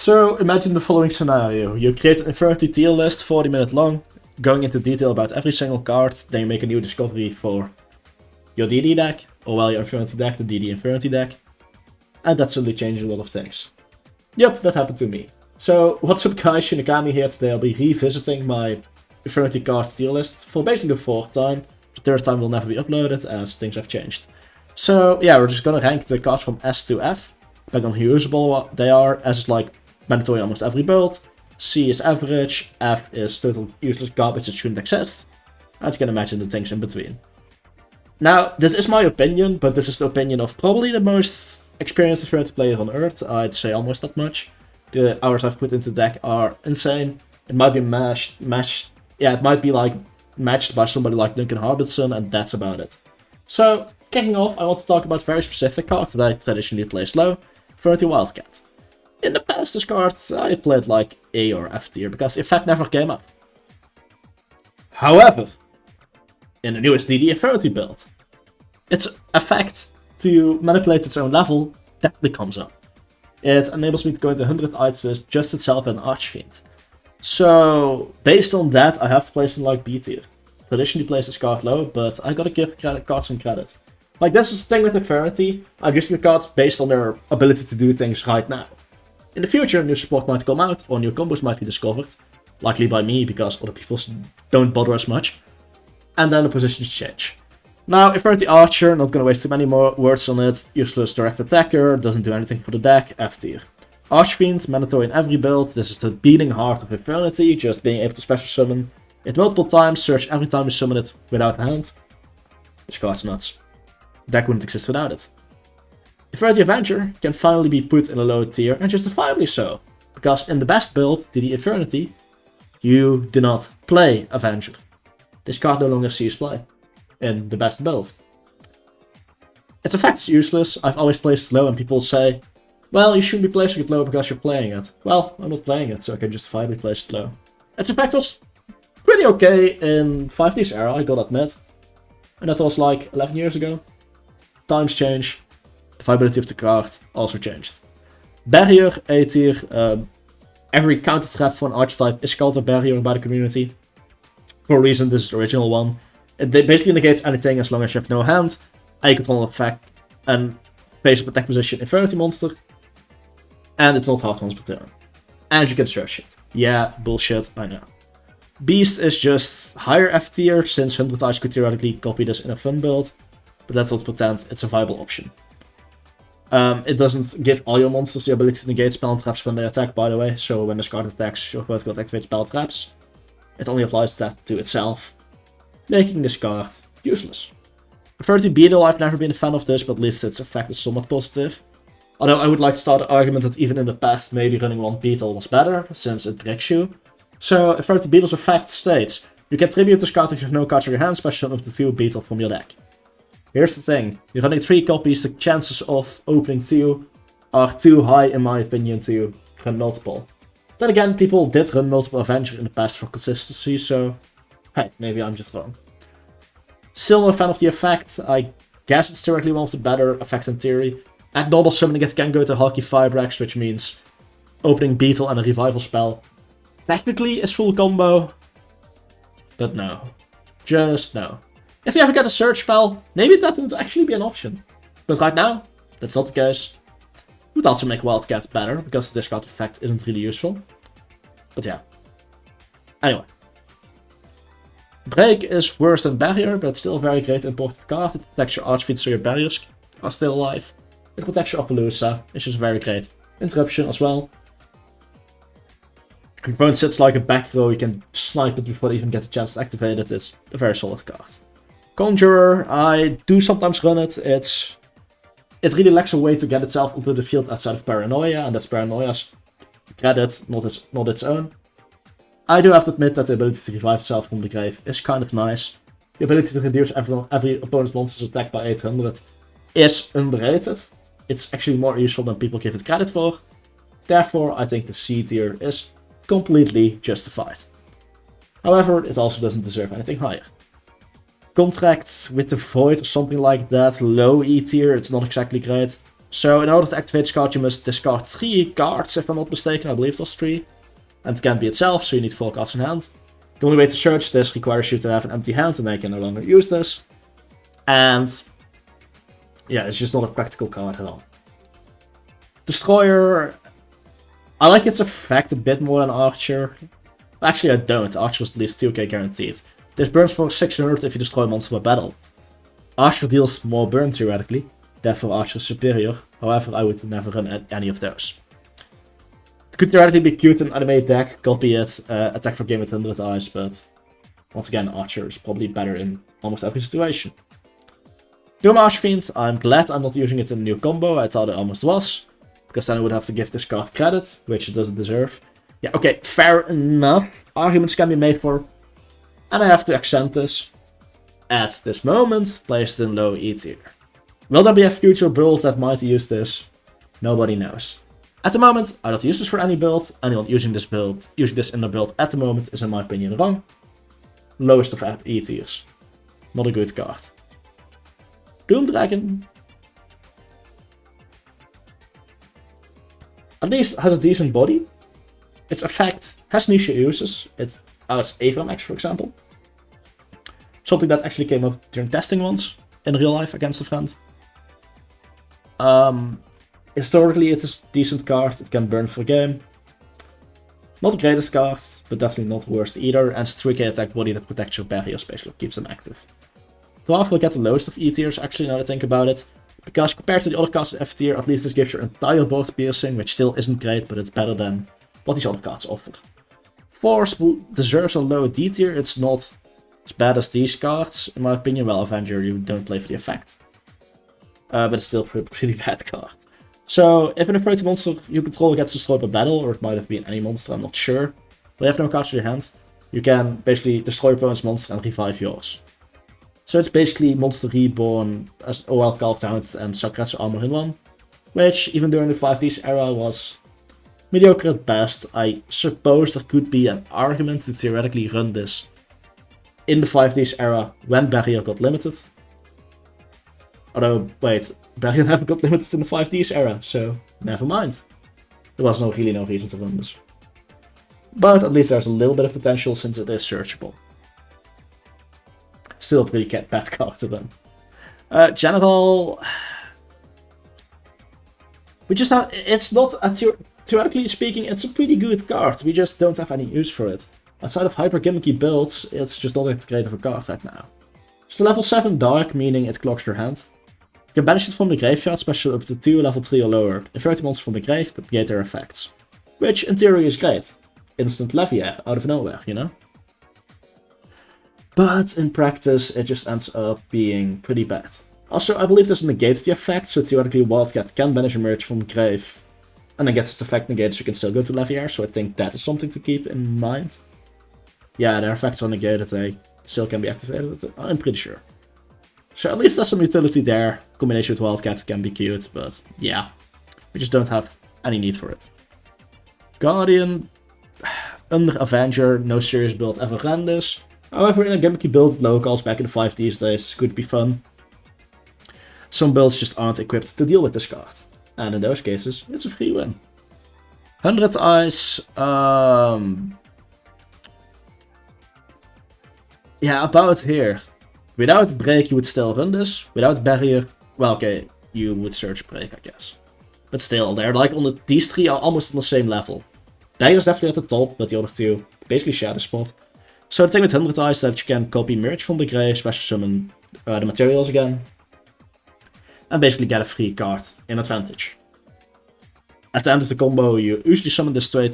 So imagine the following scenario. You create an Infernity tier list, 40-minute long, going into detail about every single card, then you make a new discovery for your DD deck, or well, your Infernity deck, the DD Infernity deck, and that suddenly changes a lot of things. Yep, that happened to me. So, what's up guys, Shinigami here. Today I'll be revisiting my Infernity card tier list for basically the 4th time. The 3rd time will never be uploaded as things have changed. So yeah, we're just gonna rank the cards from S to F, depending on how usable they are. S is like mandatory almost every build, C is average, F is total useless garbage that shouldn't exist, and you can imagine the things in between. Now, this is my opinion, but this is the opinion of probably the most experienced Infernity player on Earth. I'd say almost that much. The hours I've put into the deck are insane. It might be it might be like matched by somebody like Duncan Harbison, and that's about it. So, kicking off, I want to talk about a very specific card that I traditionally play slow, Infernity Wildcat. In the past, this card I played like A or F tier, because the effect never came up. However, in the newest DD Infernity build, its effect to manipulate its own level definitely comes up. It enables me to go into 100 items with just itself and Archfiend. So, based on that, I have to place it in like B tier. Traditionally place this card low, but I gotta give cards some credit. Like, this is the thing with Infernity, I'm using the cards based on their ability to do things right now. In the future, new support might come out, or new combos might be discovered, likely by me, because other people don't bother as much, and then the positions change. Now, Infernity Archer, not gonna waste too many more words on it, useless direct attacker, doesn't do anything for the deck, F tier. Archfiend, mandatory in every build, this is the beating heart of Infernity, just being able to special summon it multiple times, search every time you summon it without a hand. This card's nuts. The deck wouldn't exist without it. Infernity Avenger can finally be put in a low tier, and justifiably so, because in the best build, DD Infernity, you do not play Avenger. This card no longer sees play in the best build. Its effect is useless. I've always placed it low, and people say, well, you shouldn't be placing it low because you're playing it. Well, I'm not playing it, so I can justifiably place it low. Its effect was pretty okay in 5D's era, I gotta admit. And that was like 11 years ago. Times change. The viability of the card also changed. Barrier, A tier. Every counter threat for an archetype is called a barrier by the community. For a reason, this is the original one. It basically negates anything as long as you have no hand, and you control an effect, and face-up attack position Infernity monster. And it's not half once per turn. And you can search shit. Yeah, bullshit, I know. Beast is just higher F tier, since 100 eyes could theoretically copy this in a fun build, but let's not pretend it's a viable option. It doesn't give all your monsters the ability to negate spell traps when they attack, by the way, so when this card attacks, your opponent will activate spell traps. It only applies that to itself, making this card useless. Infernity Beetle, I've never been a fan of this, but at least its effect is somewhat positive. Although I would like to start the argument that even in the past, maybe running one Beetle was better, since it breaks you. So, Infernity Beetle's effect states, you can tribute this card if you have no cards in your hand, special up to 2 Beetle from your deck. Here's the thing, you're running 3 copies, the chances of opening 2 are too high in my opinion to run multiple. Then again, people did run multiple Avenger in the past for consistency, so hey, maybe I'm just wrong. Still not a fan of the effect, I guess it's theoretically one of the better effects in theory. At normal summoning it can go to Hulky Fibrax, which means opening Beetle and a revival spell. Technically is full combo, but no. Just no. If you ever get a search spell, maybe that would actually be an option. But right now, that's not the case. Would also make Wildcat better, because the discard effect isn't really useful. But yeah. Anyway. Break is worse than Barrier, but still a very great important card. It protects your Archfiend so your barriers are still alive. It protects your Appaloosa, which is a very great interruption as well. If your opponent sits like a back row, you can snipe it before they even get a chance to activate it. It's a very solid card. Conjurer, I do sometimes run it. It really lacks a way to get itself onto the field outside of Paranoia, and that's Paranoia's credit, not its own. I do have to admit that the ability to revive itself from the grave is kind of nice. The ability to reduce every opponent's monster's attack by 800 is underrated. It's actually more useful than people give it credit for. Therefore, I think the C tier is completely justified. However, it also doesn't deserve anything higher. Contract with the Void or something like that, low E tier, it's not exactly great. So in order to activate this card, you must discard 3 cards, if I'm not mistaken. I believe it was 3. And it can't be itself, so you need 4 cards in hand. The only way to search this requires you to have an empty hand, and then you can no longer use this. And yeah, it's just not a practical card at all. Destroyer, I like its effect a bit more than Archer. Actually, I don't. Archer is at least 2k guaranteed. This burns for 600 if you destroy a monster by battle. Archer deals more burn theoretically, therefore Archer is superior. However, I would never run any of those. It could theoretically be cute in an anime deck, copy it, attack for game with 100 eyes, but once again, Archer is probably better in almost every situation. Mirage Fiend, I'm glad I'm not using it in a new combo, I thought it almost was, because then I would have to give this card credit, which it doesn't deserve. Yeah, okay, fair enough, arguments can be made for, and I have to accent this. At this moment, placed in low E tier. Will there be a future build that might use this? Nobody knows. At the moment, I don't use this for any build. Anyone using this in their build at the moment is in my opinion wrong. Lowest of E tiers. Not a good card. Doom Dragon. At least has a decent body. Its effect has niche uses. It has AVMX, for example. Something that actually came up during testing once, in real life against a friend. Historically, it's a decent card, it can burn for a game. Not the greatest card, but definitely not the worst either, and it's a 3k attack body that protects your barrier space or keeps them active. Dwarf will get the lowest of E tiers, actually, now that I think about it. Because compared to the other cards in F tier, at least this gives your entire board piercing, which still isn't great, but it's better than what these other cards offer. Force deserves a low D tier, it's not as bad as these cards, in my opinion. Well, Avenger, you don't play for the effect. But it's still a pretty bad card. So, if an Infernity monster you control gets destroyed by battle, or it might have been any monster, I'm not sure. But you have no cards in your hand, you can basically destroy your opponent's monster and revive yours. So it's basically Monster Reborn as OL Carved Hound and Sakratsu Armor in one. Which, even during the 5Ds era, was mediocre at best. I suppose there could be an argument to theoretically run this in the 5Ds era when Barrier got limited. Although, wait, Barrier never got limited in the 5Ds era, so never mind. There was really no reason to run this. But at least there's a little bit of potential since it is searchable. Still a pretty bad card to run. General... We just have... It's not a theoretically speaking, it's a pretty good card. We just don't have any use for it. Outside of hyper gimmicky builds, it's just not that great of a card right now. It's a level 7 Dark, meaning it clogs your hand. You can banish it from the graveyard, special up to 2 level 3 or lower. Invert monsters from the grave, but negate their effects. Which, in theory, is great. Instant Levier, out of nowhere, you know? But in practice, it just ends up being pretty bad. Also, I believe this negates the effect, so theoretically Wildcat can banish a Mirage from the grave, and then gets its effect negated, so you can still go to Levier, so I think that is something to keep in mind. Yeah, their effects are negated, they still can be activated, I'm pretty sure. So at least there's some utility there. Combination with Wildcat can be cute, but yeah, we just don't have any need for it. Guardian, under Avenger, no serious build ever ran this. However, in a gimmicky build with locals back in the 5Ds days, could be fun. Some builds just aren't equipped to deal with this card, and in those cases, it's a free win. 100 Eyes, yeah, about here. Without Break, you would still run this. Without Barrier, well, okay, you would search Break, I guess. But still, they're like these three are almost on the same level. Barrier is definitely at the top, but the other two basically share the spot. So the thing with 100 Eyes is that you can copy Mirage from the grave, special summon the materials again, and basically get a free card in advantage. At the end of the combo, you usually summon this 2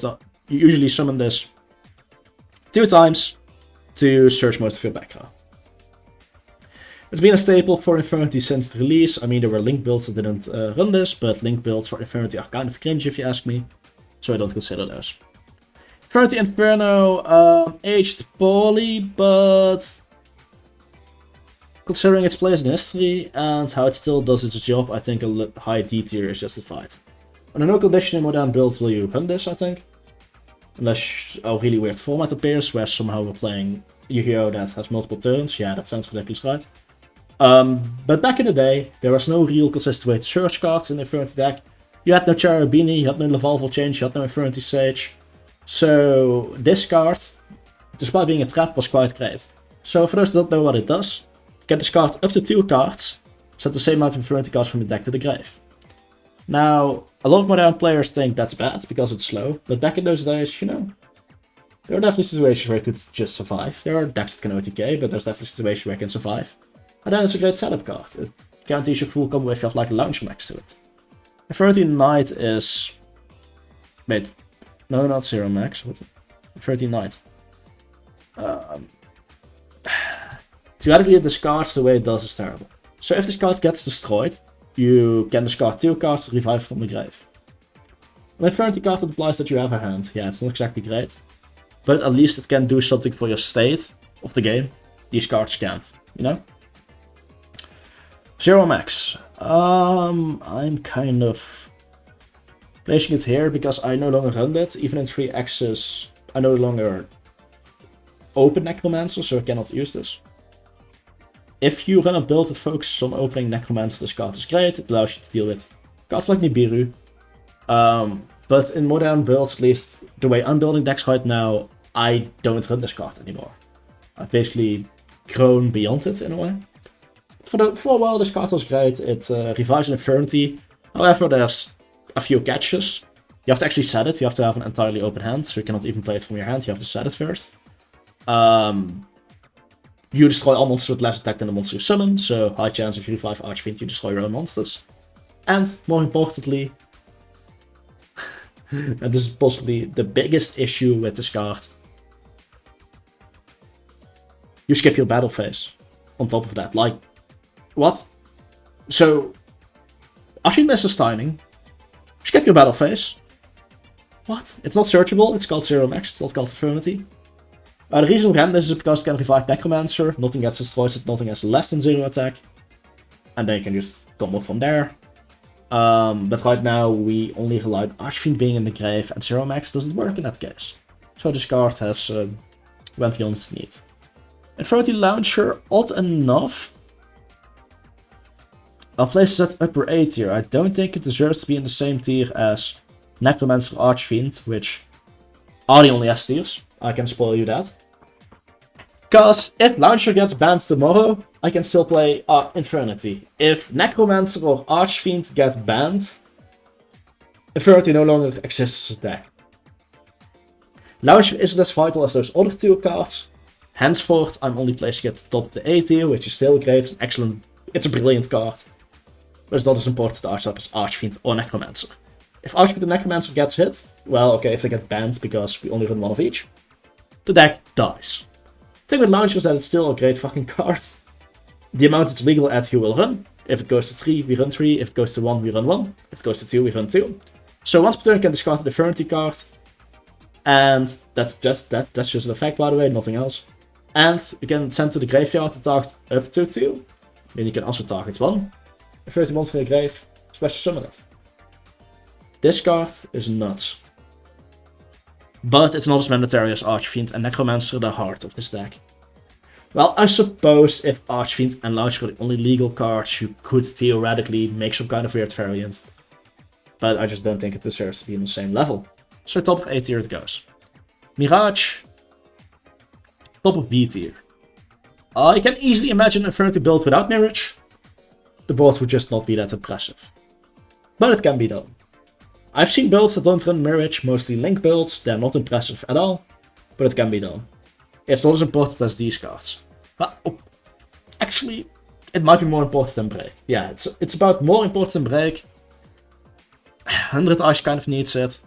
times to search most of your back row. It's been a staple for Infernity since the release. I mean, there were Link builds that didn't run this, but Link builds for Infernity are kind of cringe if you ask me, so I don't consider those. Infernity Inferno aged poorly, but considering its place in history and how it still does its job, I think a high D tier is justified. On a no condition in modern builds will you run this, I think. Unless a really weird format appears, where somehow we're playing Yu-Gi-Oh! That has multiple turns. Yeah, that sounds ridiculous, right? But back in the day, there was no real consistent way to search cards in the Infernity deck. You had no Cherubini, you had no Lavalval Change, you had no Infernity Sage. So this card, despite being a trap, was quite great. So for those that don't know what it does, get this card up to 2 cards, set the same amount of Infernity cards from the deck to the grave. Now, a lot of modern players think that's bad because it's slow, but back in those days, you know, there are definitely situations where you could just survive. There are decks that can OTK, but there's definitely situations where you can survive. And then it's a great setup card. It guarantees you full combo if you have like a launcher next to it. Infernity Knight is... Wait, no, not Zero Max. What's it? Infernity Knight. Theoretically, it discards the way it does is terrible. So if this card gets destroyed, you can discard 2 cards, revive from the grave. An Infernity card that implies that you have a hand. Yeah, it's not exactly great. But at least it can do something for your state of the game. These cards can't, you know? Zero Max. I'm kind of placing it here because I no longer run that. Even in 3 axes, I no longer open Necromancer, so I cannot use this. If you run a build that focuses on opening Necromancer, this card is great. It allows you to deal with cards like Nibiru. But in modern builds, at least the way I'm building decks right now, I don't run this card anymore. I've basically grown beyond it in a way. For a while, this card was great. It revives an Infernity. However, there's a few catches. You have to actually set it. You have to have an entirely open hand, so you cannot even play it from your hand. You have to set it first. You destroy all monsters with less attack than the monster you summon, so high chance if you revive Archfiend, you destroy your own monsters. And, more importantly, and this is possibly the biggest issue with this card, you skip your battle phase on top of that. Like, what? So, Archfiend misses timing, skip your battle phase. What? It's not searchable, it's called Zero Max, it's not called Infernity. The reason we ran this is because it can revive Necromancer, nothing gets destroyed, nothing has less than 0 attack. And then you can just combo from there. But right now we only rely on Archfiend being in the grave, and Zero Max doesn't work in that case. So this card has went beyond its need. Infernity Launcher, odd enough, I'll place it at upper A tier. I don't think it deserves to be in the same tier as Necromancer or Archfiend, which are the only S tiers. I can spoil you that. Because if Launcher gets banned tomorrow, I can still play Infernity. If Necromancer or Archfiend get banned, Infernity no longer exists as a deck. Launcher isn't as vital as those other 2 cards. Henceforth, I'm only placing it top of the A tier, which is still great. It's an excellent, it's a brilliant card. But it's not as important to Archetype as Archfiend or Necromancer. If Archfiend and Necromancer gets hit, well, okay, if they get banned because we only run 1 of each, the deck dies. The thing with Launcher is that it's still a great fucking card. The amount it's legal at, you will run. If it goes to 3, we run 3. If it goes to 1, we run 1. If it goes to 2, we run 2. So once per turn, you can discard the Infernity card. And that's just an effect, by the way, nothing else. And you can send to the graveyard the target up to 2. Then you can also target 1. Infernity monster in the grave, special summon it. This card is nuts. But it's not as mandatory as Archfiend and Necromancer, the heart of this deck. Well, I suppose if Archfiend and Launcher are the only legal cards, you could theoretically make some kind of weird variant. But I just don't think it deserves to be on the same level. So top of A tier it goes. Mirage, top of B tier. I can easily imagine an Infernity build without Mirage. The board would just not be that impressive. But it can be done. I've seen builds that don't run Mirage, mostly Link builds, they're not impressive at all, but it can be done. It's not as important as these cards. But, actually, it might be more important than Break. Yeah, it's about more important than Break. 100 Ice kind of needs it.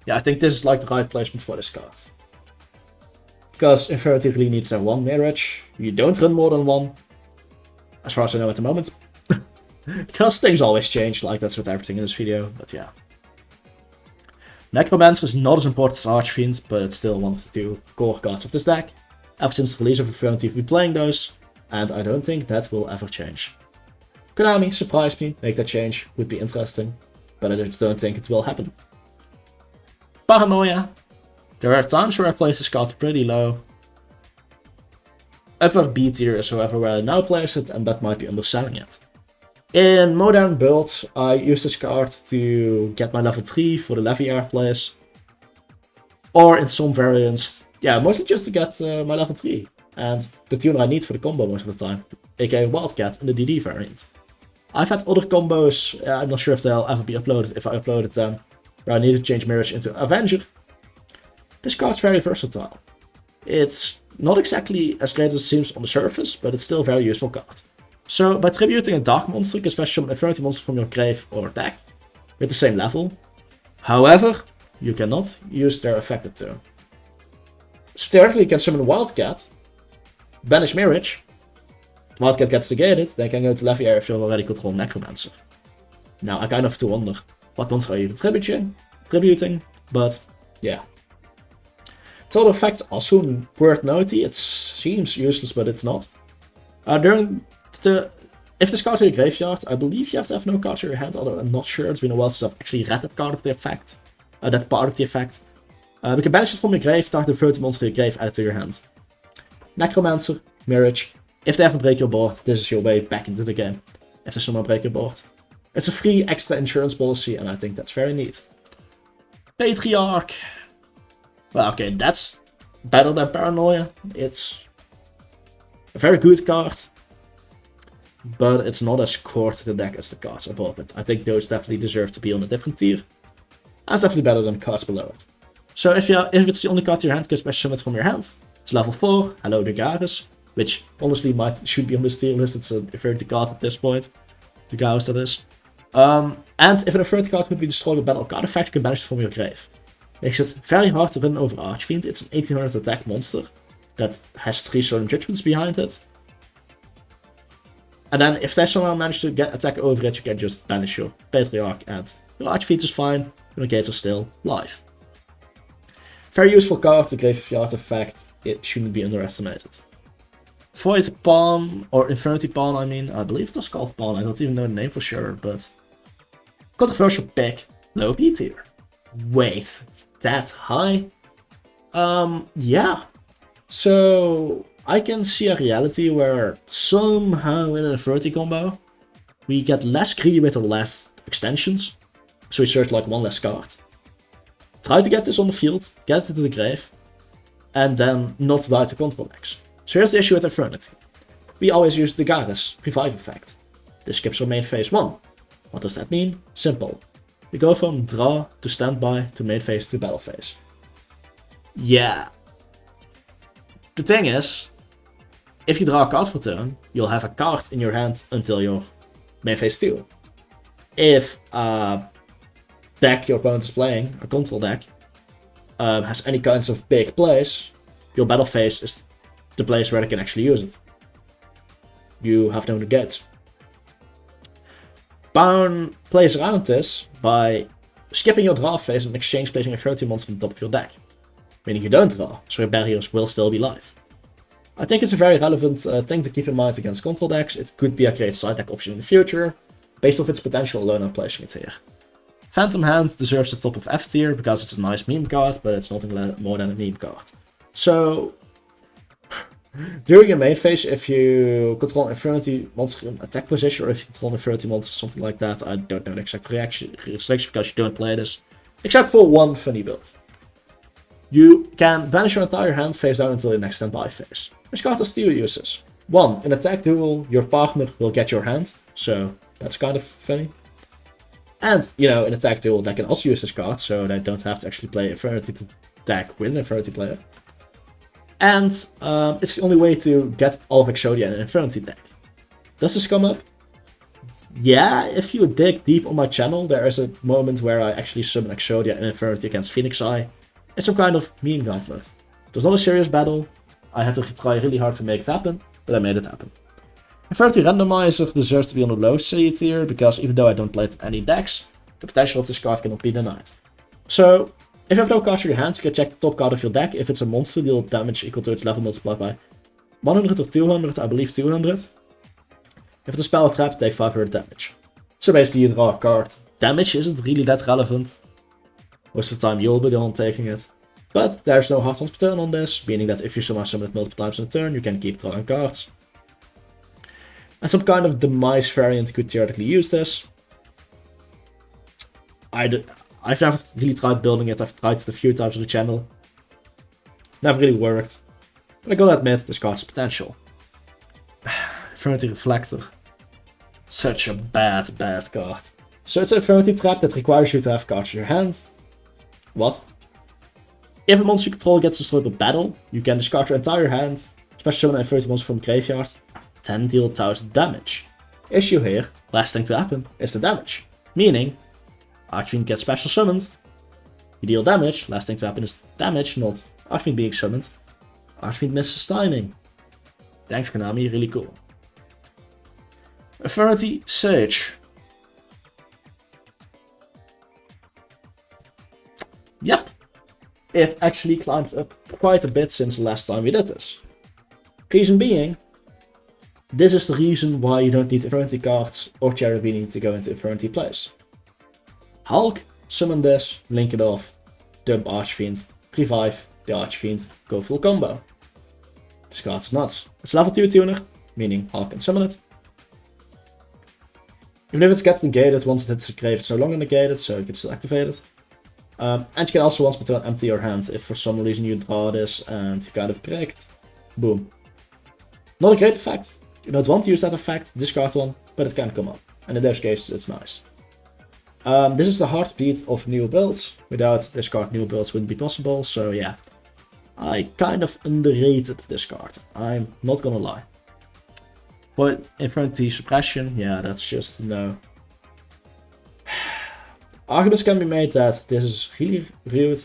Yeah, I think this is like the right placement for this card. Because Infernity really needs their 1 Mirage. You don't run more than 1. As far as I know at the moment. Because things always change, like that's with everything in this video, but yeah. Necromancer is not as important as Archfiend, but it's still one of the 2 core cards of this deck. Ever since the release of Infernity, we've been playing those, and I don't think that will ever change. Konami, surprise me, make that change, would be interesting, but I just don't think it will happen. Paranoia. There are times where I place this card pretty low. Upper B tier is however where I now place it, and that might be underselling it. In modern builds, I use this card to get my level 3 for the Leviair plays. Or in some variants, yeah, mostly just to get my level 3. And the tuner I need for the combo most of the time, aka Wildcat in the DD variant. I've had other combos, I'm not sure if they'll ever be uploaded if I uploaded them, where I need to change Mirage into Avenger. This card's very versatile. It's not exactly as great as it seems on the surface, but it's still a very useful card. So, by tributing a Dark monster, you can special summon an Infernity monster from your grave or deck, with the same level. However, you cannot use their affected turn. So theoretically you can summon Wildcat, banish Mirage, Wildcat gets negated, then you can go to Leviair if you already control Necromancer. Now, I kind of have to wonder, what monster are you tributing? But, yeah. Total effect also worth noting, it seems useless, but it's not. If this card's in your graveyard, I believe you have to have no cards in your hand, although I'm not sure, it's been a while since I've actually read that card of the effect. That part of the effect. You can banish it from your grave, target the 30 monster in your grave, add it to your hand. Necromancer, Mirage. If they ever break your board, this is your way back into the game. If there's someone break your board. It's a free extra insurance policy, and I think that's very neat. Patriarch. Well, okay, that's better than Paranoia. It's a very good card, but it's not as core to the deck as the cards above it. I think those definitely deserve to be on a different tier. That's definitely better than the cards below it. So if it's the only card in your hand, you can special summon it from your hand. It's level 4, hello Dugaris, which honestly should be on this tier list. It's an Infernity card at this point. Dugaris that is. And if an Infernity card would be destroyed with battle card effect, you can banish it from your grave. Makes it very hard to win over Archfiend. It's an 1800 attack monster that has 3 Solemn Judgments behind it. And then if they somehow manage to get attack over it, you can just banish your Patriarch and your Archfiend is fine, your negates are still live. Very useful card, the graveyard effect, it shouldn't be underestimated. Void Pawn, or Infernity Pawn I mean, I believe it was called Pawn, I don't even know the name for sure, but... Controversial pick, low B tier. Wait, that high? Yeah. So, I can see a reality where somehow in an Infernity combo, we get less greedy with our last extensions, so we search like one less card. Try to get this on the field, get it into the grave, and then not die to control decks. So here's the issue with Infernity. We always use the Garis Revive effect. This skips our main phase 1. What does that mean? Simple. We go from draw to standby to main phase to battle phase. Yeah. The thing is, if you draw a card for turn, you'll have a card in your hand until your main phase 2. If a deck your opponent is playing, a control deck, has any kinds of big plays, your battle phase is the place where they can actually use it. You have no negates. Bound plays around this by skipping your draw phase and exchange placing a 30 monster on top of your deck. Meaning you don't draw, so your barriers will still be live. I think it's a very relevant thing to keep in mind against control decks. It could be a great side deck option in the future. Based off its potential alone, I'm placing it here. Phantom Hand deserves the top of F tier because it's a nice meme card, but it's nothing more than a meme card. So, during your main phase, if you control an Infernity monster in attack position, or if you control an Infernity monster, something like that, I don't know the exact restriction because you don't play this, except for one funny build. You can banish your entire hand face down until the next standby phase. This card has 2 uses. 1, in attack duel, your partner will get your hand, so that's kind of funny. And, you know, in attack duel, they can also use this card, so they don't have to actually play Infernity to attack with an Infernity player. And it's the only way to get all of Exodia in an Infernity deck. Does this come up? Yeah, if you dig deep on my channel, there is a moment where I actually summon Exodia in Infernity against Phoenix Eye. It's some kind of meme gauntlet. It was not a serious battle. I had to try really hard to make it happen, but I made it happen. Infernity Randomizer deserves to be on the low C tier, because even though I don't play it in any decks, the potential of this card cannot be denied. So, if you have no cards in your hand, you can check the top card of your deck. If it's a monster, deal damage equal to its level multiplied by 100 or 200, I believe 200. If it's a spell or trap, take 500 damage. So basically you draw a card. Damage isn't really that relevant. Most of the time you'll be the one taking it. But there's no hard ones per turn on this, meaning that if you somehow summon it multiple times in a turn, you can keep drawing cards. And some kind of demise variant could theoretically use this. I've never really tried building it, I've tried it a few times on the channel. Never really worked. But I gotta admit, this card's potential. Infernity Reflector. Such a bad card. So it's an Infernity trap that requires you to have cards in your hand. What? If a monster you control gets destroyed in battle, you can discard your entire hand, special summon an Infernity monster from the graveyard, then deal 1000 damage. Issue here, last thing to happen is the damage. Meaning, Archfiend gets special summoned, you deal damage, last thing to happen is damage, not Archfiend being summoned. Archfiend misses timing. Thanks Konami, really cool. Infernity Sage. Yep. It actually climbed up quite a bit since the last time we did this. Reason being, this is the reason why you don't need Infernity cards or Cherubini to go into Infernity plays. Hulk, summon this, link it off, dump Archfiend, revive the Archfiend, go full combo. This card's nuts. It's level 2 tuner, meaning Hulk can summon it. Even if it gets negated once it hits the grave, it's no longer negated, so it gets still activated. And you can also once per turn empty your hand if for some reason you draw this and you kind of break. Boom. Not a great effect. You don't want to use that effect, discard one, but it can come up. And in those cases it's nice. This is the heartbeat of new builds. Without this card new builds wouldn't be possible, so yeah. I kind of underrated this card, I'm not gonna lie. For Infernity Suppression, yeah, that's just no. Arguments can be made that this is really rude.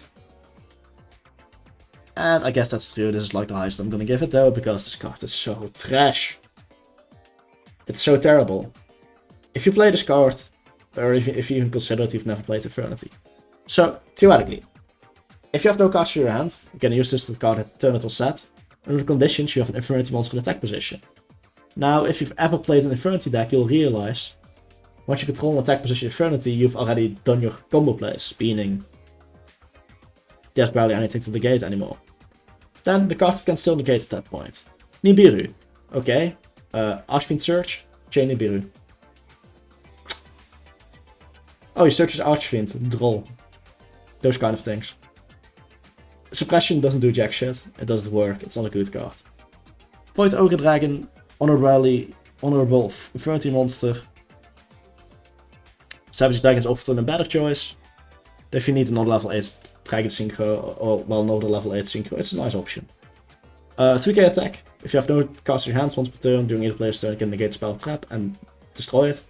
And I guess that's true, this is like the highest I'm gonna give it though, because this card is so trash. It's so terrible. If you play this card, or if you even consider it, you've never played Infernity. So, theoretically, if you have no cards in your hand, you can use this card at turn it will set. Under the conditions, you have an Infernity monster in attack position. Now, if you've ever played an Infernity deck, you'll realize, once you control an attack position Infernity, you've already done your combo plays, meaning there's barely anything to negate anymore. Then the cards can still negate at that point. Nibiru. Okay. Archfiend Search, chain Nibiru. Oh, you search as Archfiend, droll. Those kind of things. Suppression doesn't do jack shit, it doesn't work, it's not a good card. Void Ogre Dragon, honorable Infernity monster. Savage Dragon is often a better choice. If you need another level 8 Dragon Synchro, or well, another level 8 Synchro, it's a nice option. 2k attack. If you have no cards in your hands once per turn, during either player's turn, you can negate spell trap and destroy it.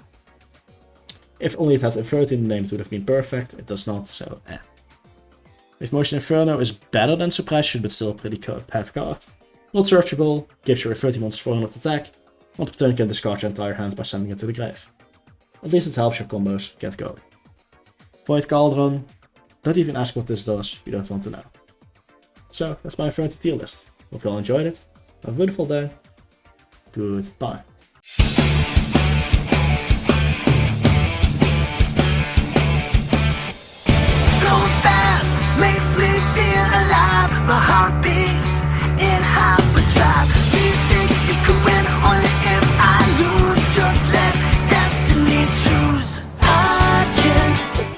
If only it had Infernity in the name, it would have been perfect. It does not, so eh. If Motion Inferno is better than Suppression, but still a pretty bad card. Not searchable, gives your Infernity monster 400 attack. Once per turn, you can discard your entire hand by sending it to the grave. At least it helps your combos get going. Void Cauldron. Don't even ask what this does, you don't want to know. So, that's my Infernity tier list. Hope you all enjoyed it. Have a beautiful day. Goodbye.